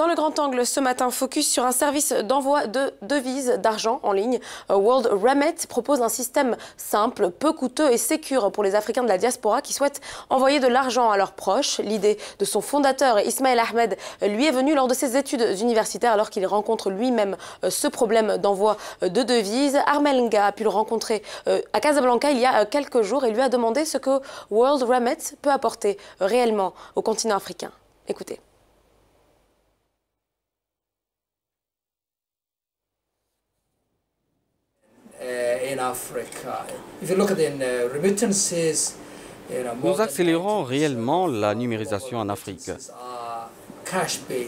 Dans le grand angle ce matin, focus sur un service d'envoi de devises d'argent en ligne. World Remit propose un système simple, peu coûteux et sécure pour les Africains de la diaspora qui souhaitent envoyer de l'argent à leurs proches. L'idée de son fondateur, Ismaël Ahmed, lui est venue lors de ses études universitaires alors qu'il rencontre lui-même ce problème d'envoi de devises. Armel Nga a pu le rencontrer à Casablanca il y a quelques jours et lui a demandé ce que World Remit peut apporter réellement au continent africain. Écoutez. Nous accélérons réellement la numérisation en Afrique.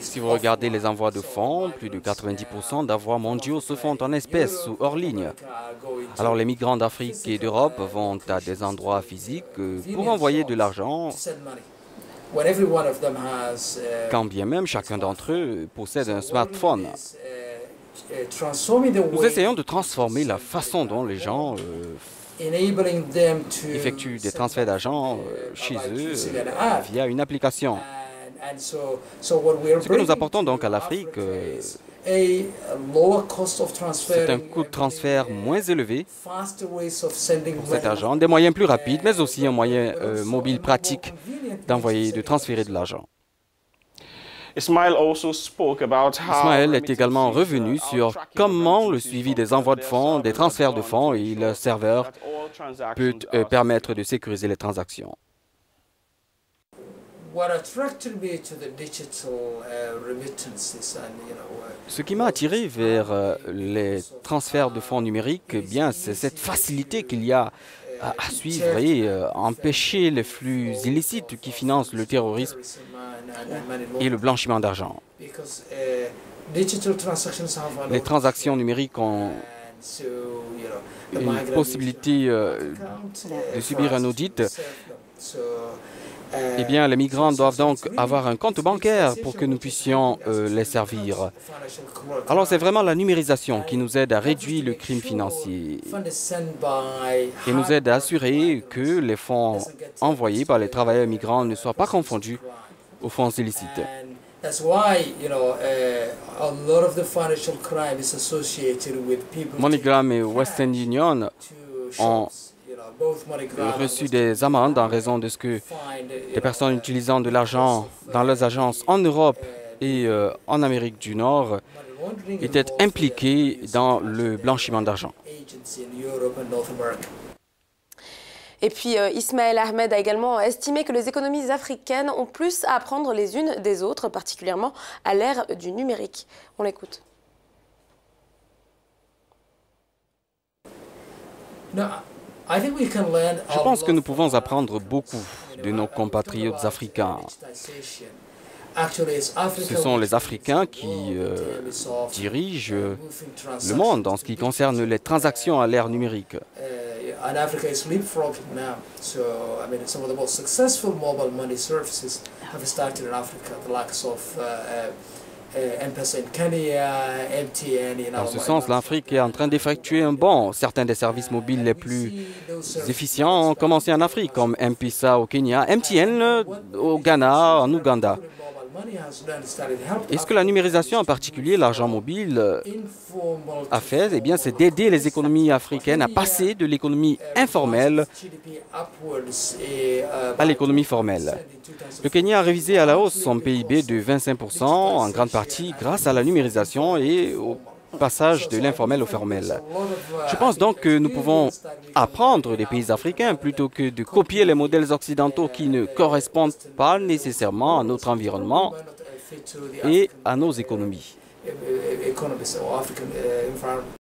Si vous regardez les envois de fonds, plus de 90% d'envois mondiaux se font en espèces ou hors ligne. Alors les migrants d'Afrique et d'Europe vont à des endroits physiques pour envoyer de l'argent, quand bien même chacun d'entre eux possède un smartphone. Nous essayons de transformer la façon dont les gens effectuent des transferts d'argent chez eux via une application. Ce que nous apportons donc à l'Afrique, c'est un coût de transfert moins élevé pour cet argent, des moyens plus rapides, mais aussi un moyen mobile pratique de transférer de l'argent. Ismaël est également revenu sur comment le suivi des envois de fonds, des transferts de fonds et le serveur peut permettre de sécuriser les transactions. Ce qui m'a attiré vers les transferts de fonds numériques, c'est cette facilité qu'il y a à suivre et empêcher les flux illicites qui financent le terrorisme et le blanchiment d'argent. Les transactions numériques ont une possibilité de subir un audit. Eh bien, les migrants doivent donc avoir un compte bancaire pour que nous puissions les servir. Alors, c'est vraiment la numérisation qui nous aide à réduire le crime financier et nous aide à assurer que les fonds envoyés par les travailleurs migrants ne soient pas confondus aux fonds illicites. MoneyGram et Western Union ont reçu des amendes en raison de ce que des personnes utilisant de l'argent dans leurs agences en Europe et en Amérique du Nord étaient impliquées dans le blanchiment d'argent. Et puis Ismaël Ahmed a également estimé que les économies africaines ont plus à apprendre les unes des autres, particulièrement à l'ère du numérique. On l'écoute. Je pense que nous pouvons apprendre beaucoup de nos compatriotes africains. Ce sont les Africains qui dirigent le monde en ce qui concerne les transactions à l'ère numérique. Dans ce sens, l'Afrique est en train d'effectuer un bond. Certains des services mobiles les plus efficients ont commencé en Afrique, comme M-Pesa au Kenya, MTN au Ghana, en Ouganda. Et ce que la numérisation, en particulier l'argent mobile, a fait, eh bien, c'est d'aider les économies africaines à passer de l'économie informelle à l'économie formelle. Le Kenya a révisé à la hausse son PIB de 25%, en grande partie grâce à la numérisation et au passage de l'informel au formel. Je pense donc que nous pouvons apprendre des pays africains plutôt que de copier les modèles occidentaux qui ne correspondent pas nécessairement à notre environnement et à nos économies.